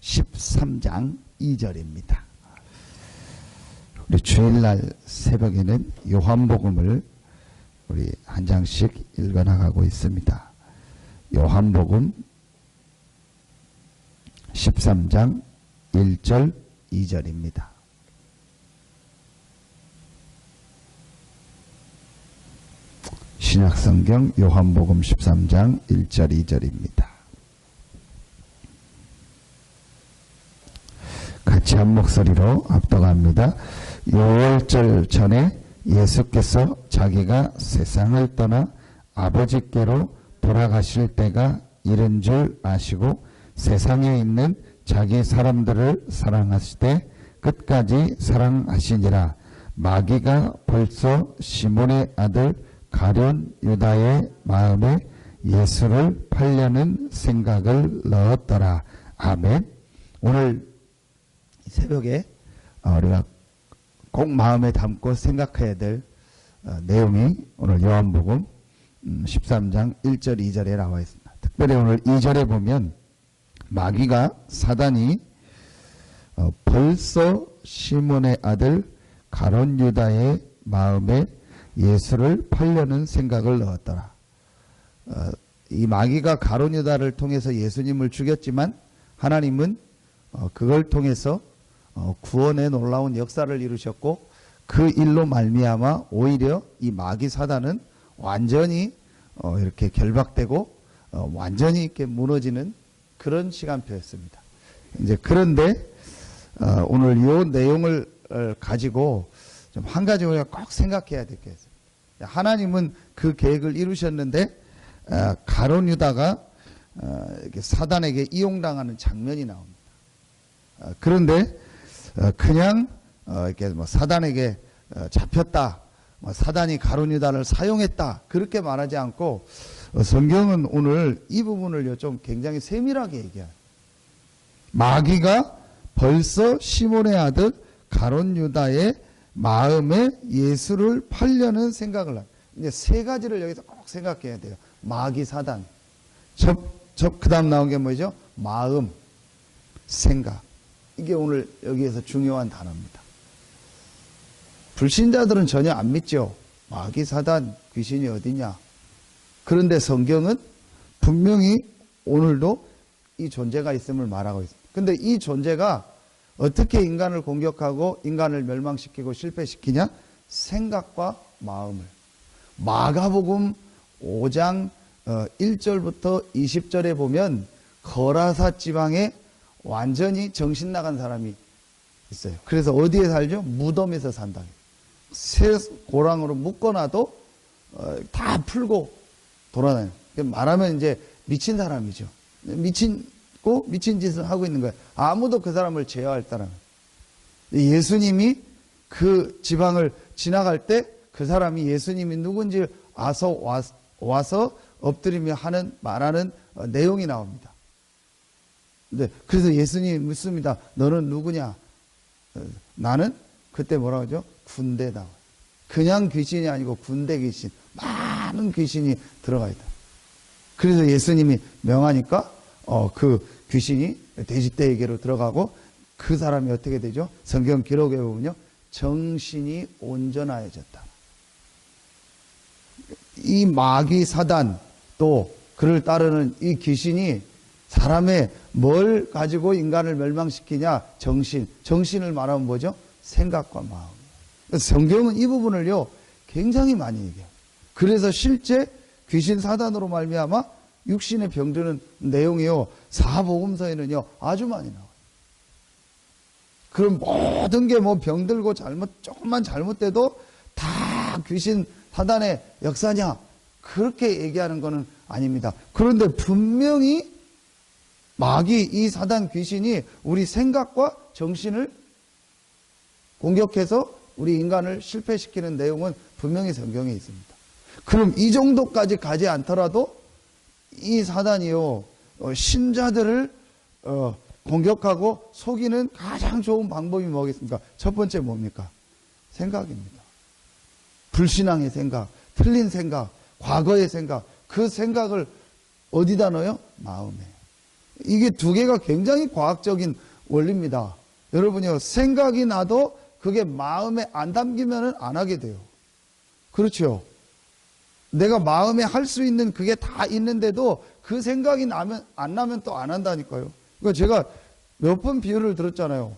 13장 2절입니다. 우리 주일날 새벽에는 요한복음을 우리 한 장씩 읽어나가고 있습니다. 요한복음 13장 1절 2절입니다. 신약성경 요한복음 13장 1절 2절입니다. 같이 한 목소리로 합독합니다. 요월절 전에 예수께서 자기가 세상을 떠나 아버지께로 돌아가실 때가 이른 줄 아시고 세상에 있는 자기 사람들을 사랑하시되 끝까지 사랑하시니라. 마귀가 벌써 시몬의 아들 가룟 유다의 마음에 예수를 팔려는 생각을 넣었더라. 아멘. 오늘 새벽에 우리가 꼭 마음에 담고 생각해야 될 내용이 오늘 요한복음 13장 1절 2절에 나와 있습니다. 특별히 오늘 2절에 보면 마귀가 사단이 벌써 시몬의 아들 가룟 유다의 마음에 예수를 팔려는 생각을 넣었더라. 이 마귀가 가룟 유다를 통해서 예수님을 죽였지만 하나님은 그걸 통해서 구원의 놀라운 역사를 이루셨고 그 일로 말미암아 오히려 이 마귀 사단은 완전히 이렇게 결박되고 완전히 이렇게 무너지는 그런 시간표였습니다. 이제 그런데 오늘 이 내용을 가지고 좀 한 가지 우리가 꼭 생각해야 될 게 있어요. 하나님은 그 계획을 이루셨는데 가룟 유다가 사단에게 이용당하는 장면이 나옵니다. 그런데 그냥 이렇게 뭐 사단에게 잡혔다, 사단이 가룟 유다를 사용했다 그렇게 말하지 않고 성경은 오늘 이 부분을 좀 굉장히 세밀하게 얘기해요. 마귀가 벌써 시몬의 아들 가룟 유다의 마음에 예수를 팔려는 생각을 합니다. 이제 세 가지를 여기서 꼭 생각해야 돼요. 마귀 사단. 그 다음 나온 게 뭐죠? 마음, 생각. 이게 오늘 여기에서 중요한 단어입니다. 불신자들은 전혀 안 믿죠. 마귀 사단, 귀신이 어디냐. 그런데 성경은 분명히 오늘도 이 존재가 있음을 말하고 있습니다. 근데 이 존재가 어떻게 인간을 공격하고 인간을 멸망시키고 실패시키냐? 생각과 마음을. 마가복음 5장 1절부터 20절에 보면 거라사 지방에 완전히 정신 나간 사람이 있어요. 그래서 어디에 살죠? 무덤에서 산다. 새 고랑으로 묶어놔도 다 풀고 돌아다녀요. 말하면 이제 미친 사람이죠. 미친 짓을 하고 있는 거예요. 아무도 그 사람을 제어할 사람. 예수님이 그 지방을 지나갈 때 그 사람이 예수님이 누군지 와서 엎드리며 말하는 내용이 나옵니다. 그래서 예수님이 묻습니다. 너는 누구냐? 나는 그때 뭐라고 하죠? 군대다. 그냥 귀신이 아니고 군대 귀신. 많은 귀신이 들어가 있다. 그래서 예수님이 명하니까 그 귀신이 돼지떼에게로 들어가고 그 사람이 어떻게 되죠? 성경 기록에 보면요. 정신이 온전하여졌다. 이 마귀 사단 또 그를 따르는 이 귀신이 사람의 뭘 가지고 인간을 멸망시키냐? 정신을 말하면 뭐죠? 생각과 마음. 성경은 이 부분을요 굉장히 많이 얘기해요. 그래서 실제 귀신 사단으로 말미암아 육신의 병드는 내용이요 사복음서에는요 아주 많이 나와요. 그럼 모든 게 뭐 병들고 조금만 잘못돼도 다 귀신 사단의 역사냐? 그렇게 얘기하는 것은 아닙니다. 그런데 분명히 마귀 이 사단 귀신이 우리 생각과 정신을 공격해서 우리 인간을 실패시키는 내용은 분명히 성경에 있습니다. 그럼 이 정도까지 가지 않더라도 이 사단이요 신자들을 공격하고 속이는 가장 좋은 방법이 뭐겠습니까? 첫 번째 뭡니까? 생각입니다. 불신앙의 생각, 틀린 생각, 과거의 생각, 그 생각을 어디다 넣어요? 마음에. 이게 두 개가 굉장히 과학적인 원리입니다. 여러분요, 생각이 나도 그게 마음에 안 담기면 안 하게 돼요. 그렇죠? 내가 마음에 할 수 있는 그게 다 있는데도 그 생각이 안 나면 또 안 한다니까요. 그러니까 제가 몇 번 비유를 들었잖아요.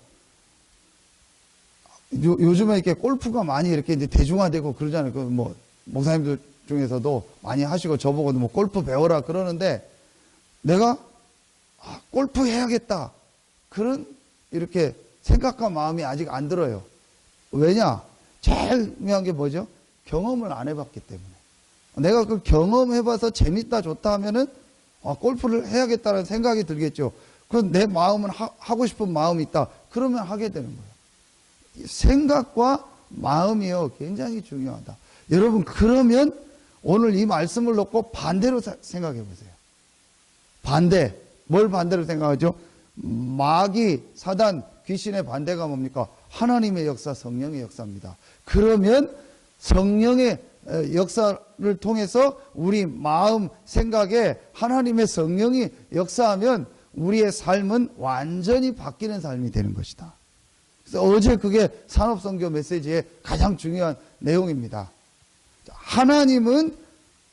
요즘에 이렇게 골프가 많이 이렇게 이제 대중화되고 그러잖아요. 그 뭐, 목사님들 중에서도 많이 하시고 저보고도 뭐 골프 배워라 그러는데 내가 골프 해야겠다. 그런 이렇게 생각과 마음이 아직 안 들어요. 왜냐? 제일 중요한 게 뭐죠? 경험을 안 해봤기 때문에. 내가 그 경험해봐서 재밌다, 좋다 하면은, 골프를 해야겠다는 생각이 들겠죠. 그럼 내 마음은 하고 싶은 마음이 있다. 그러면 하게 되는 거예요. 생각과 마음이요, 굉장히 중요하다. 여러분, 그러면 오늘 이 말씀을 놓고 반대로 생각해 보세요. 반대. 뭘 반대로 생각하죠? 마귀, 사단, 귀신의 반대가 뭡니까? 하나님의 역사, 성령의 역사입니다. 그러면 성령의 역사를 통해서 우리 마음, 생각에 하나님의 성령이 역사하면 우리의 삶은 완전히 바뀌는 삶이 되는 것이다. 그래서 어제 그게 산업선교 메시지의 가장 중요한 내용입니다. 하나님은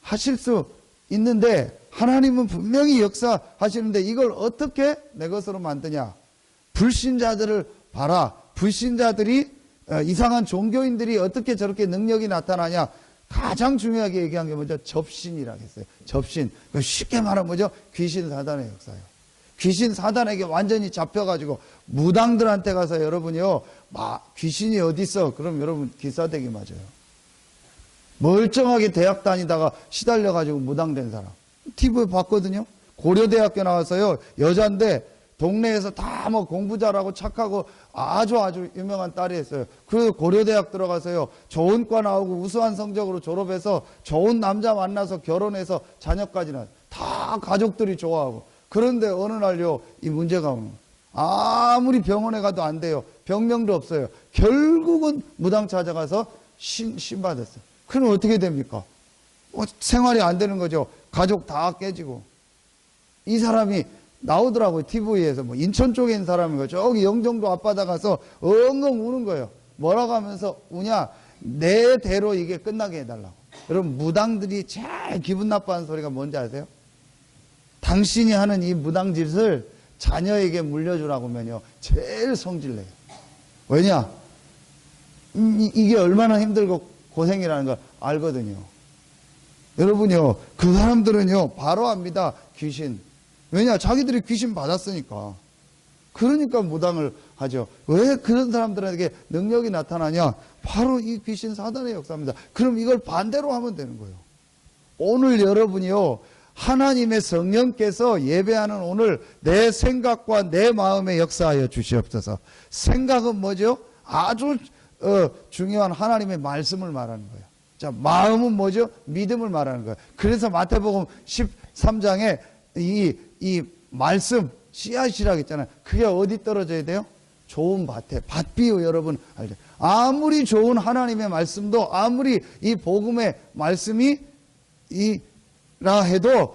하실 수 있는데 하나님은 분명히 역사하시는데 이걸 어떻게 내 것으로 만드냐? 불신자들을 봐라. 불신자들이 이상한 종교인들이 어떻게 저렇게 능력이 나타나냐? 가장 중요하게 얘기한 게 뭐죠? 접신이라고 했어요. 접신. 쉽게 말하면 뭐죠? 귀신 사단의 역사예요. 귀신 사단에게 완전히 잡혀가지고 무당들한테 가서 여러분이요, 귀신이 어디 있어? 그럼 여러분 기싸대기 맞아요. 멀쩡하게 대학 다니다가 시달려가지고 무당된 사람. TV에 봤거든요. 고려대학교 나와서요, 여잔데 동네에서 다 뭐 공부 잘하고 착하고 아주 유명한 딸이 있어요. 그래서 고려대학 들어가서요, 좋은 과 나오고 우수한 성적으로 졸업해서 좋은 남자 만나서 결혼해서 자녀까지 낳아요. 다 가족들이 좋아하고. 그런데 어느 날요, 이 문제가 오는 거예요. 아무리 병원에 가도 안 돼요. 병명도 없어요. 결국은 무당 찾아가서 신 받았어요. 그럼 어떻게 됩니까? 생활이 안 되는 거죠. 가족 다 깨지고. 이 사람이 나오더라고요. TV에서. 뭐 인천 쪽에 있는 사람이고 저기 영종도 앞바다 가서 엉엉 우는 거예요. 뭐라고 하면서 우냐? 내 대로 이게 끝나게 해달라고. 여러분, 무당들이 제일 기분 나빠하는 소리가 뭔지 아세요? 당신이 하는 이 무당 짓을 자녀에게 물려주라고 하면요, 제일 성질내요. 왜냐? 이게 얼마나 힘들고 고생이라는 걸 알거든요. 여러분요, 그 사람들은요, 바로 압니다. 귀신. 왜냐? 자기들이 귀신 받았으니까. 그러니까 무당을 하죠. 왜 그런 사람들에게 능력이 나타나냐? 바로 이 귀신 사단의 역사입니다. 그럼 이걸 반대로 하면 되는 거예요. 오늘 여러분이요, 하나님의 성령께서 예배하는 오늘 내 생각과 내 마음에 역사하여 주시옵소서. 생각은 뭐죠? 아주 중요한 하나님의 말씀을 말하는 거예요. 자, 마음은 뭐죠? 믿음을 말하는 거예요. 그래서 마태복음 13장에 이 말씀, 씨앗이라고 했잖아요. 그게 어디 떨어져야 돼요? 좋은 밭에. 밭 비유 여러분 알죠? 아무리 좋은 하나님의 말씀도, 아무리 이 복음의 말씀이 라 해도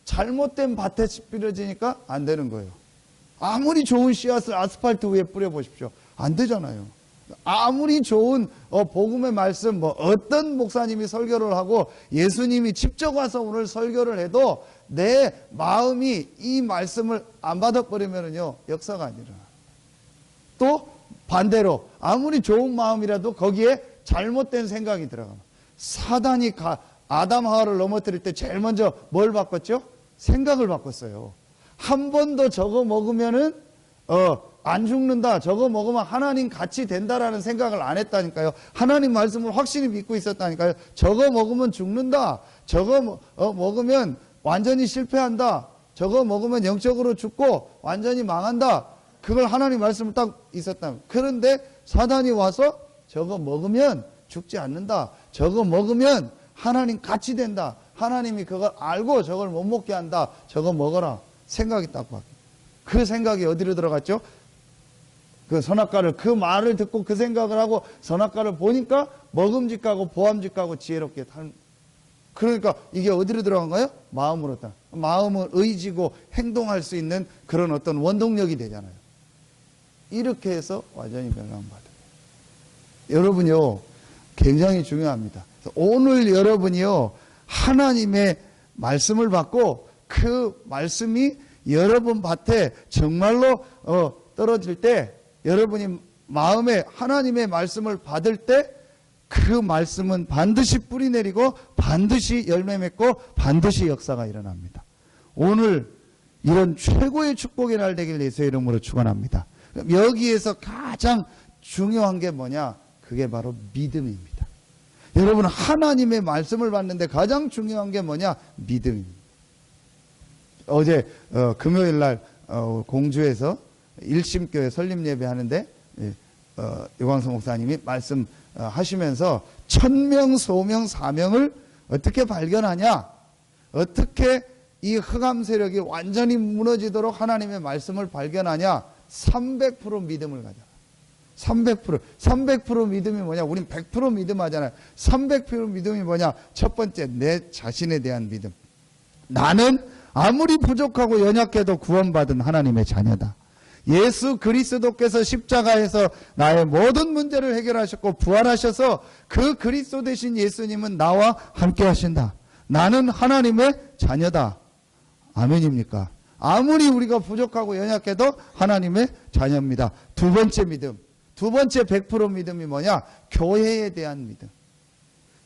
잘못된 밭에 뿌려지니까 안 되는 거예요. 아무리 좋은 씨앗을 아스팔트 위에 뿌려보십시오. 안 되잖아요. 아무리 좋은 복음의 말씀, 뭐 어떤 목사님이 설교를 하고 예수님이 직접 와서 오늘 설교를 해도 내 마음이 이 말씀을 안 받아버리면요, 역사가 안 일어나요. 또 반대로 아무리 좋은 마음이라도 거기에 잘못된 생각이 들어가면, 사단이 아담 하와를 넘어뜨릴 때 제일 먼저 뭘 바꿨죠? 생각을 바꿨어요. 한 번 더 저거 먹으면은 안 죽는다. 저거 먹으면 하나님 같이 된다라는 생각을 안 했다니까요. 하나님 말씀을 확실히 믿고 있었다니까요. 저거 먹으면 죽는다. 저거 먹으면 완전히 실패한다. 저거 먹으면 영적으로 죽고 완전히 망한다. 그걸 하나님 말씀을 딱 있었다. 그런데 사단이 와서 저거 먹으면 죽지 않는다. 저거 먹으면 하나님 같이 된다. 하나님이 그걸 알고 저걸 못 먹게 한다. 저거 먹어라. 생각이 딱 바뀌어요. 그 생각이 어디로 들어갔죠? 그 선악과를, 그 말을 듣고 그 생각을 하고 선악과를 보니까 먹음직하고 보암직하고 지혜롭게 그러니까 이게 어디로 들어간 거예요? 마음으로 딱. 마음을 의지고 행동할 수 있는 그런 어떤 원동력이 되잖아요. 이렇게 해서 완전히 멸망받아요. 여러분요, 굉장히 중요합니다. 오늘 여러분이요, 하나님의 말씀을 받고 그 말씀이 여러분 밭에 정말로 떨어질 때, 여러분이 마음에 하나님의 말씀을 받을 때 그 말씀은 반드시 뿌리 내리고 반드시 열매 맺고 반드시 역사가 일어납니다. 오늘 이런 최고의 축복의 날 되길 예수의 이름으로 축원합니다. 여기에서 가장 중요한 게 뭐냐? 그게 바로 믿음입니다. 여러분, 하나님의 말씀을 받는데 가장 중요한 게 뭐냐? 믿음입니다. 어제 금요일 날 공주에서 일심교회 설립 예배 하는데 유광수 목사님이 말씀하시면서 천명, 소명, 사명을 어떻게 발견하냐? 어떻게 이 흑암 세력이 완전히 무너지도록 하나님의 말씀을 발견하냐? 300% 믿음을 가져라. 300% 믿음이 뭐냐? 우린 100% 믿음 하잖아요. 300% 믿음이 뭐냐? 첫 번째, 내 자신에 대한 믿음. 나는 아무리 부족하고 연약해도 구원받은 하나님의 자녀다. 예수 그리스도께서 십자가에서 나의 모든 문제를 해결하셨고 부활하셔서 그 그리스도 되신 예수님은 나와 함께 하신다. 나는 하나님의 자녀다. 아멘입니까? 아무리 우리가 부족하고 연약해도 하나님의 자녀입니다. 두 번째 믿음. 두 번째 100% 믿음이 뭐냐? 교회에 대한 믿음.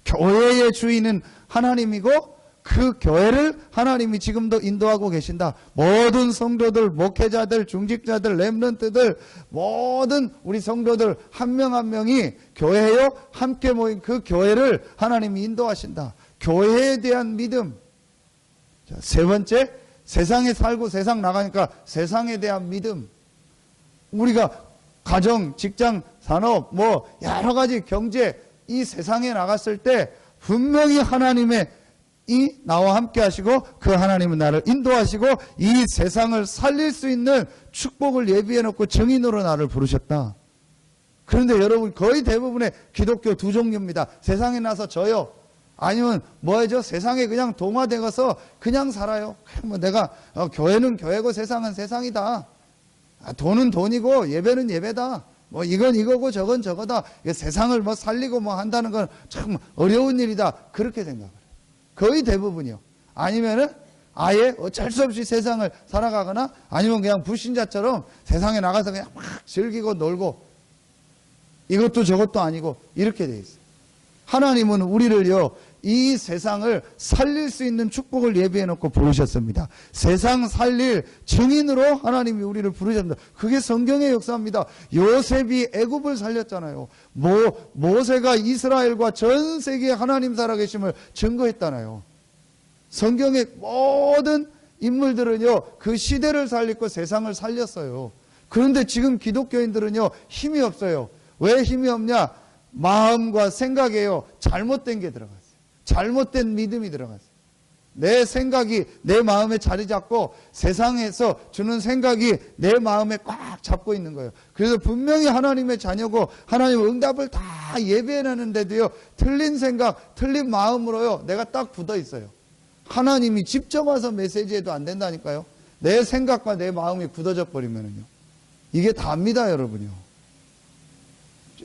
교회의 주인은 하나님이고 그 교회를 하나님이 지금도 인도하고 계신다. 모든 성도들, 목회자들, 중직자들, 렘넌트들, 모든 우리 성도들 한 명 한 명이 교회요 함께 모인 그 교회를 하나님이 인도하신다. 교회에 대한 믿음. 자, 세 번째, 세상에 살고 세상 나가니까 세상에 대한 믿음. 우리가 가정, 직장, 산업, 여러 가지 경제, 이 세상에 나갔을 때 분명히 하나님의 나와 함께 하시고 그 하나님은 나를 인도하시고 이 세상을 살릴 수 있는 축복을 예비해 놓고 증인으로 나를 부르셨다. 그런데 여러분, 거의 대부분의 기독교 두 종류입니다. 세상에 나서 져요. 아니면 뭐죠? 세상에 그냥 동화되어서 그냥 살아요. 내가 교회는 교회고 세상은 세상이다. 돈은 돈이고 예배는 예배다. 이건 이거고 저건 저거다. 세상을 살리고 한다는 건 참 어려운 일이다. 그렇게 생각해요. 거의 대부분이요. 아니면은 아예 어쩔 수 없이 세상을 살아가거나 아니면 그냥 불신자처럼 세상에 나가서 그냥 막 즐기고 놀고 이것도 저것도 아니고 이렇게 돼 있어요. 하나님은 우리를요, 이 세상을 살릴 수 있는 축복을 예비해 놓고 부르셨습니다. 세상 살릴 증인으로 하나님이 우리를 부르셨습니다. 그게 성경의 역사입니다. 요셉이 애굽을 살렸잖아요. 모세가 이스라엘과 전 세계에 하나님 살아계심을 증거했잖아요. 성경의 모든 인물들은요, 그 시대를 살리고 세상을 살렸어요. 그런데 지금 기독교인들은요, 힘이 없어요. 왜 힘이 없냐? 마음과 생각에요, 잘못된 게 들어갔어요. 잘못된 믿음이 들어갔어요. 내 생각이 내 마음에 자리 잡고 세상에서 주는 생각이 내 마음에 꽉 잡고 있는 거예요. 그래서 분명히 하나님의 자녀고 하나님 응답을 다 예배해놨는데도요, 틀린 생각, 틀린 마음으로요, 내가 딱 굳어 있어요. 하나님이 직접 와서 메시지해도 안 된다니까요. 내 생각과 내 마음이 굳어져 버리면은요, 이게 답니다, 여러분요.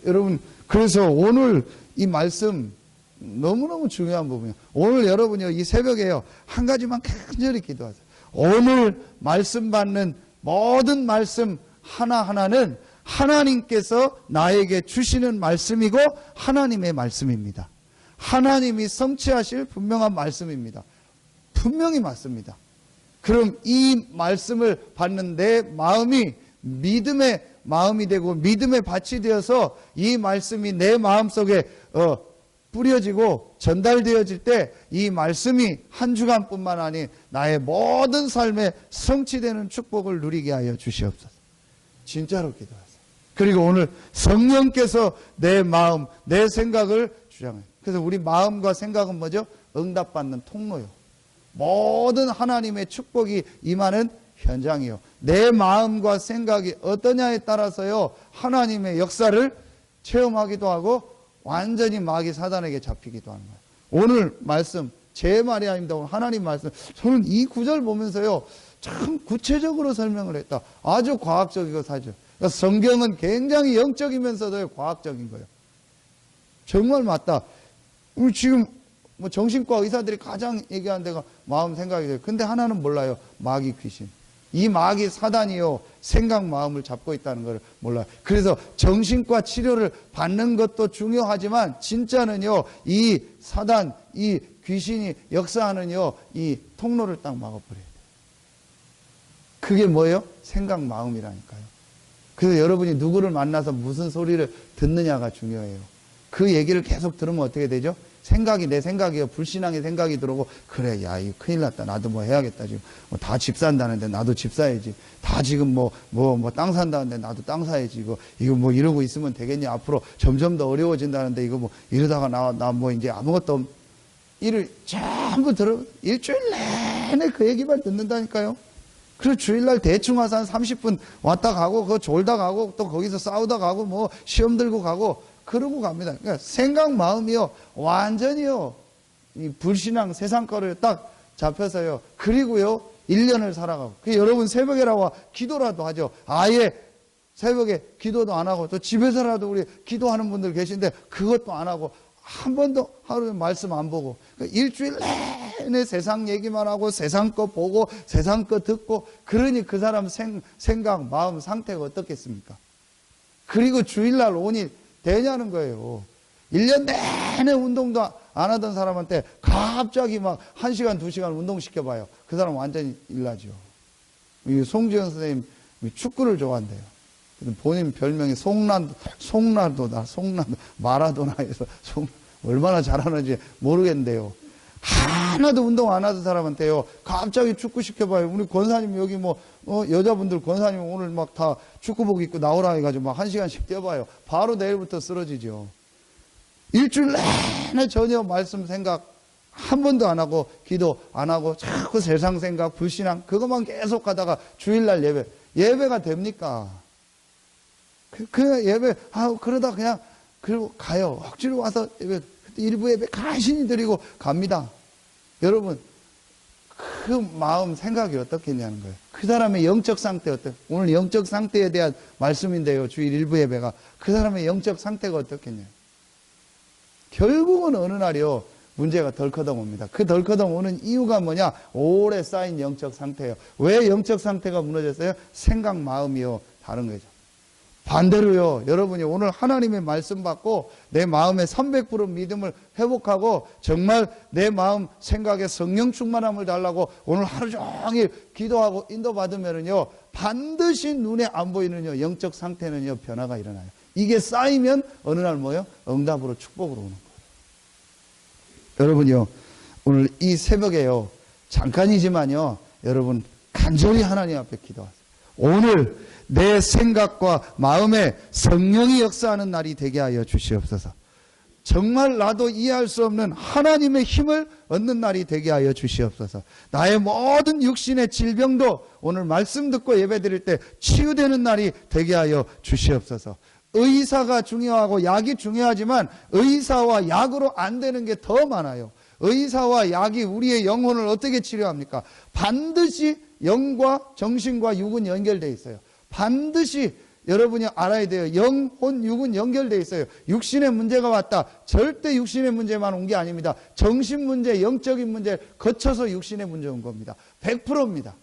여러분, 그래서 오늘 이 말씀 너무너무 중요한 부분이에요. 오늘 여러분이요, 이 새벽에요, 한 가지만 간절히 기도하세요. 오늘 말씀 받는 모든 말씀 하나하나는 하나님께서 나에게 주시는 말씀이고 하나님의 말씀입니다. 하나님이 성취하실 분명한 말씀입니다. 분명히 맞습니다. 그럼 이 말씀을 받는 내 마음이 믿음의 마음이 되고 믿음의 밭이 되어서 이 말씀이 내 마음속에 뿌려지고 전달되어질 때 이 말씀이 한 주간뿐만 아닌 나의 모든 삶에 성취되는 축복을 누리게 하여 주시옵소서. 진짜로 기도하세요. 그리고 오늘 성령께서 내 마음, 내 생각을 주장해요. 그래서 우리 마음과 생각은 뭐죠? 응답받는 통로요. 모든 하나님의 축복이 임하는 현장이요. 내 마음과 생각이 어떠냐에 따라서요, 하나님의 역사를 체험하기도 하고 완전히 마귀 사단에게 잡히기도 하는 거예요. 오늘 말씀 제 말이 아닙니다. 오늘 하나님 말씀. 저는 이 구절 보면서요, 참 구체적으로 설명을 했다. 아주 과학적이고 사죠. 그러니까 성경은 굉장히 영적이면서도 과학적인 거예요. 정말 맞다. 우리 지금 뭐 정신과 의사들이 가장 얘기하는 데가 마음 생각이 돼요. 근데 하나는 몰라요. 마귀 귀신. 이 마귀 사단이요, 생각 마음을 잡고 있다는 걸 몰라요. 그래서 정신과 치료를 받는 것도 중요하지만 진짜는요, 이 사단, 이 귀신이 역사하는요, 이 통로를 딱 막아버려야 돼요. 그게 뭐예요? 생각 마음이라니까요. 그래서 여러분이 누구를 만나서 무슨 소리를 듣느냐가 중요해요. 그 얘기를 계속 들으면 어떻게 되죠? 생각이 내 생각이요. 불신앙의 생각이 들어오고, 그래, 야, 이거 큰일 났다. 나도 뭐 해야겠다. 지금 다 집 산다는데 나도 집 사야지. 다 지금 땅 산다는데 나도 땅 사야지. 이거 뭐 이러고 있으면 되겠냐. 앞으로 점점 더 어려워진다는데 이거 뭐 이러다가 나 뭐 이제 아무것도 일을 전부 일주일 내내 그 얘기만 듣는다니까요. 그리고 주일날 대충 와서 한 30분 왔다 가고, 그거 졸다 가고, 또 거기서 싸우다 가고, 뭐 시험 들고 가고, 그러고 갑니다. 그러니까 생각, 마음이요, 완전히요, 이 불신앙 세상 거를 딱 잡혀서요. 그리고요, 1년을 살아가고. 여러분 새벽에라고 기도라도 하죠. 아예 새벽에 기도도 안 하고, 또 집에서라도 우리 기도하는 분들 계신데, 그것도 안 하고, 한 번도 하루에 말씀 안 보고, 그러니까 일주일 내내 세상 얘기만 하고, 세상 거 보고, 세상 거 듣고, 그러니 그 사람 생각, 마음 상태가 어떻겠습니까? 그리고 주일날 오니 되냐는 거예요. 1년 내내 운동도 안 하던 사람한테 갑자기 막 1시간, 2시간 운동시켜봐요. 그 사람 완전히 일나죠. 송지현 선생님 축구를 좋아한대요. 본인 별명이 송나도다, 마라도나에서 얼마나 잘하는지 모르겠는데요. 하나도 운동 안 하던 사람한테요, 갑자기 축구 시켜봐요. 우리 권사님 여기 여자분들 권사님 오늘 막 다 축구복 입고 나오라 해가지고 막 1시간씩 뛰어봐요. 바로 내일부터 쓰러지죠. 일주일 내내 전혀 말씀 생각 한 번도 안 하고, 기도 안 하고, 자꾸 세상 생각, 불신앙, 그것만 계속 하다가 주일날 예배가 됩니까? 그냥 예배, 그러다 그냥, 그리고 가요. 억지로 와서 일부 예배 간신히 드리고 갑니다. 여러분, 그 마음 생각이 어떻겠냐는 거예요. 그 사람의 영적 상태 오늘 영적 상태에 대한 말씀인데요. 주일 일부 예배가. 그 사람의 영적 상태가 어떻겠냐. 결국은 어느 날이요, 문제가 덜커덩 옵니다. 그 덜커덩 오는 이유가 뭐냐? 오래 쌓인 영적 상태예요. 왜 영적 상태가 무너졌어요? 생각, 마음이요, 다른 거죠. 반대로요, 여러분이 오늘 하나님의 말씀 받고 내 마음의 300% 믿음을 회복하고 정말 내 마음 생각에 성령 충만함을 달라고 오늘 하루 종일 기도하고 인도받으면요, 반드시 눈에 안 보이는요, 영적 상태는요, 변화가 일어나요. 이게 쌓이면 어느 날 뭐요? 응답으로 축복으로 오는 거예요. 여러분요, 오늘 이 새벽에요, 잠깐이지만요, 여러분 간절히 하나님 앞에 기도하세요. 오늘 내 생각과 마음에 성령이 역사하는 날이 되게 하여 주시옵소서. 정말 나도 이해할 수 없는 하나님의 힘을 얻는 날이 되게 하여 주시옵소서. 나의 모든 육신의 질병도 오늘 말씀 듣고 예배드릴 때 치유되는 날이 되게 하여 주시옵소서. 의사가 중요하고 약이 중요하지만 의사와 약으로 안 되는 게 더 많아요. 의사와 약이 우리의 영혼을 어떻게 치료합니까? 반드시 영과 정신과 육은 연결되어 있어요. 반드시 여러분이 알아야 돼요. 영, 혼, 육은 연결되어 있어요. 육신의 문제가 왔다. 절대 육신의 문제만 온 게 아닙니다. 정신 문제, 영적인 문제 거쳐서 육신의 문제 온 겁니다. 100%입니다.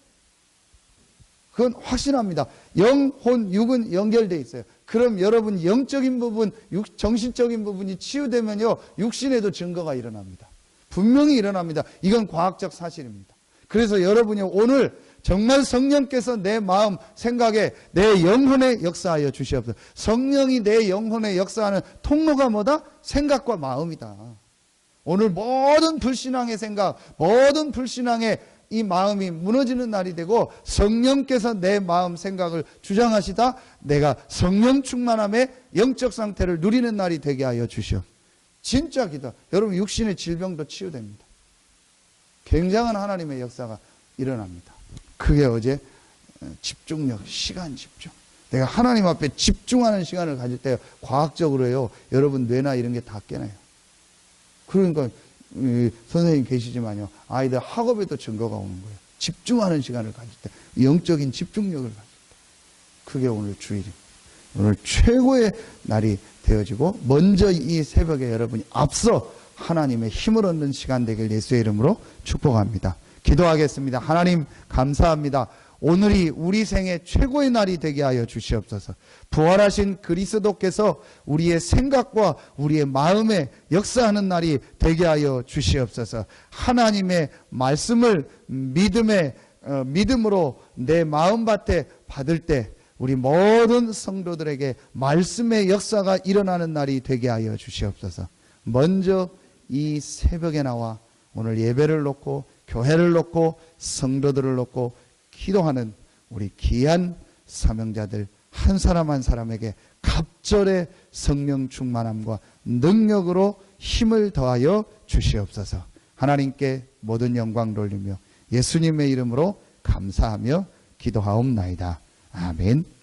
그건 확신합니다. 영, 혼, 육은 연결되어 있어요. 그럼 여러분 영적인 부분, 정신적인 부분이 치유되면요, 육신에도 증거가 일어납니다. 분명히 일어납니다. 이건 과학적 사실입니다. 그래서 여러분이 오늘 정말 성령께서 내 마음, 생각에, 내 영혼에 역사하여 주시옵소서. 성령이 내 영혼에 역사하는 통로가 뭐다? 생각과 마음이다. 오늘 모든 불신앙의 생각, 모든 불신앙의 이 마음이 무너지는 날이 되고 성령께서 내 마음, 생각을 주장하시다 내가 성령 충만함의 영적 상태를 누리는 날이 되게 하여 주시옵소서. 진짜 기도. 여러분 육신의 질병도 치유됩니다. 굉장한 하나님의 역사가 일어납니다. 그게 어제 집중력, 시간 집중. 내가 하나님 앞에 집중하는 시간을 가질 때 과학적으로요, 여러분 뇌나 이런 게 다 깨나요. 그러니까 선생님 계시지만요, 아이들 학업에도 증거가 오는 거예요. 집중하는 시간을 가질 때, 영적인 집중력을 가질 때. 그게 오늘 주일입니다. 오늘 최고의 날이 되어지고, 먼저 이 새벽에 여러분이 앞서 하나님의 힘을 얻는 시간 되길 예수의 이름으로 축복합니다. 기도하겠습니다. 하나님 감사합니다. 오늘이 우리 생애 최고의 날이 되게 하여 주시옵소서. 부활하신 그리스도께서 우리의 생각과 우리의 마음에 역사하는 날이 되게 하여 주시옵소서. 하나님의 말씀을 믿음으로 내 마음밭에 받을 때 우리 모든 성도들에게 말씀의 역사가 일어나는 날이 되게 하여 주시옵소서. 먼저 이 새벽에 나와 오늘 예배를 놓고 교회를 놓고 성도들을 놓고 기도하는 우리 귀한 사명자들 한 사람 한 사람에게 갑절의 성령 충만함과 능력으로 힘을 더하여 주시옵소서. 하나님께 모든 영광 돌리며 예수님의 이름으로 감사하며 기도하옵나이다. 아멘.